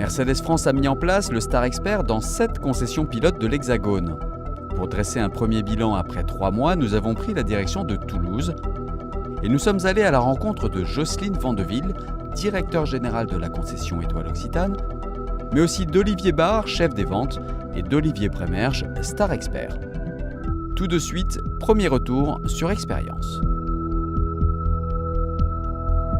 Mercedes France a mis en place le Star Expert dans 7 concessions pilotes de l'Hexagone. Pour dresser un premier bilan après 3 mois, nous avons pris la direction de Toulouse et nous sommes allés à la rencontre de Jocelyne Vandeville, directeur général de la concession Étoile Occitane, mais aussi d'Olivier Barre, chef des ventes, et d'Olivier Prémerge, Star Expert. Tout de suite, premier retour sur expérience.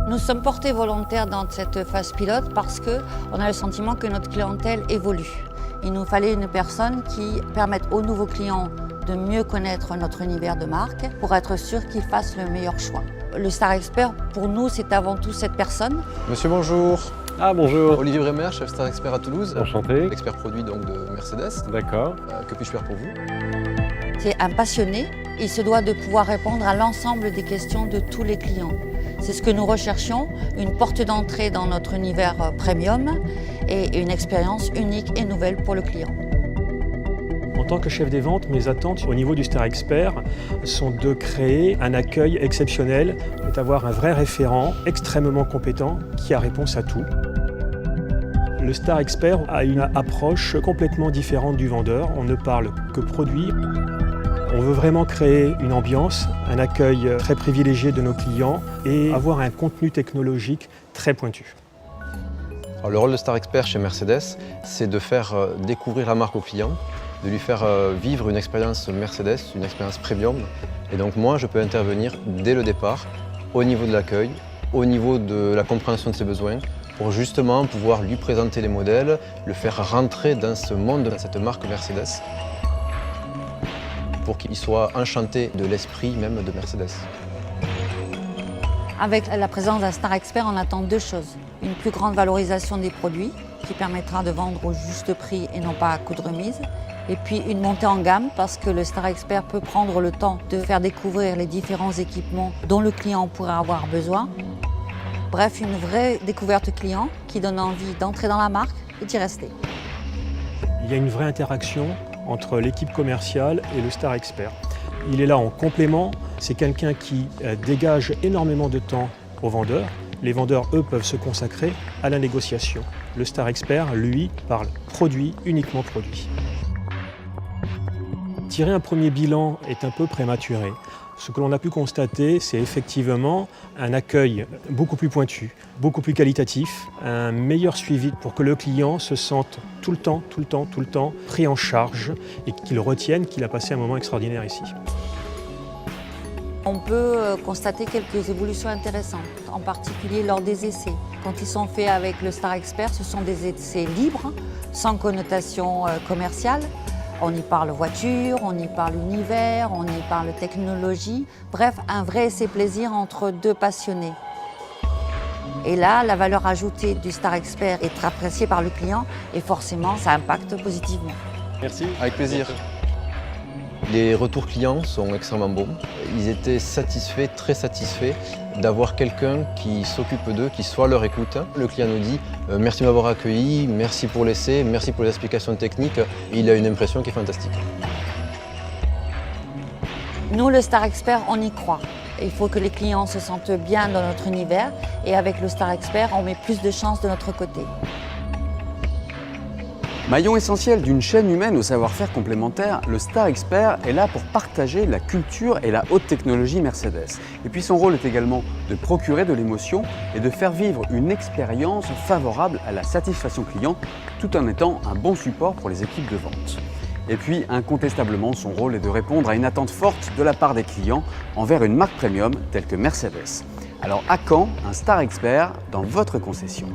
Nous sommes portés volontaires dans cette phase pilote parce qu'on a le sentiment que notre clientèle évolue. Il nous fallait une personne qui permette aux nouveaux clients de mieux connaître notre univers de marque pour être sûr qu'ils fassent le meilleur choix. Le Star Expert, pour nous, c'est avant tout cette personne. Monsieur, bonjour. Ah, bonjour. Olivier Bremer, chef Star Expert à Toulouse. Enchanté. Expert produit donc de Mercedes. D'accord. Que puis-je faire pour vous? C'est un passionné. Il se doit de pouvoir répondre à l'ensemble des questions de tous les clients. C'est ce que nous recherchions, une porte d'entrée dans notre univers premium et une expérience unique et nouvelle pour le client. En tant que chef des ventes, mes attentes au niveau du Star Expert sont de créer un accueil exceptionnel, d'avoir un vrai référent extrêmement compétent qui a réponse à tout. Le Star Expert a une approche complètement différente du vendeur. On ne parle que produit. On veut vraiment créer une ambiance, un accueil très privilégié de nos clients et avoir un contenu technologique très pointu. Alors, le rôle de Star Expert chez Mercedes, c'est de faire découvrir la marque au client, de lui faire vivre une expérience Mercedes, une expérience premium. Et donc moi, je peux intervenir dès le départ, au niveau de l'accueil, au niveau de la compréhension de ses besoins, pour justement pouvoir lui présenter les modèles, le faire rentrer dans ce monde, dans cette marque Mercedes, pour qu'il soit enchanté de l'esprit même de Mercedes. Avec la présence d'un Star Expert, on attend 2 choses. Une plus grande valorisation des produits, qui permettra de vendre au juste prix et non pas à coût de remise. Et puis une montée en gamme, parce que le Star Expert peut prendre le temps de faire découvrir les différents équipements dont le client pourrait avoir besoin. Bref, une vraie découverte client qui donne envie d'entrer dans la marque et d'y rester. Il y a une vraie interaction entre l'équipe commerciale et le Star Expert. Il est là en complément, c'est quelqu'un qui dégage énormément de temps aux vendeurs. Les vendeurs, eux, peuvent se consacrer à la négociation. Le Star Expert, lui, parle produit, uniquement produit. Tirer un premier bilan est un peu prématuré. Ce que l'on a pu constater, c'est effectivement un accueil beaucoup plus pointu, beaucoup plus qualitatif, un meilleur suivi pour que le client se sente tout le temps pris en charge et qu'il retienne qu'il a passé un moment extraordinaire ici. On peut constater quelques évolutions intéressantes, en particulier lors des essais. Quand ils sont faits avec le Star Expert, ce sont des essais libres, sans connotation commerciale. On y parle voiture, on y parle univers, on y parle technologie. Bref, un vrai essai-plaisir entre 2 passionnés. Et là, la valeur ajoutée du Star Expert est appréciée par le client et forcément, ça impacte positivement. Merci. Avec plaisir. Les retours clients sont extrêmement bons. Ils étaient satisfaits, très satisfaits d'avoir quelqu'un qui s'occupe d'eux, qui soit à leur écoute. Le client nous dit « Merci de m'avoir accueilli, merci pour l'essai, merci pour les explications techniques ». Il a une impression qui est fantastique. Nous, le Star Expert, on y croit. Il faut que les clients se sentent bien dans notre univers et avec le Star Expert, on met plus de chances de notre côté. Maillon essentiel d'une chaîne humaine au savoir-faire complémentaire, le Star Expert est là pour partager la culture et la haute technologie Mercedes. Et puis son rôle est également de procurer de l'émotion et de faire vivre une expérience favorable à la satisfaction client, tout en étant un bon support pour les équipes de vente. Et puis, incontestablement, son rôle est de répondre à une attente forte de la part des clients envers une marque premium telle que Mercedes. Alors à quand un Star Expert dans votre concession ?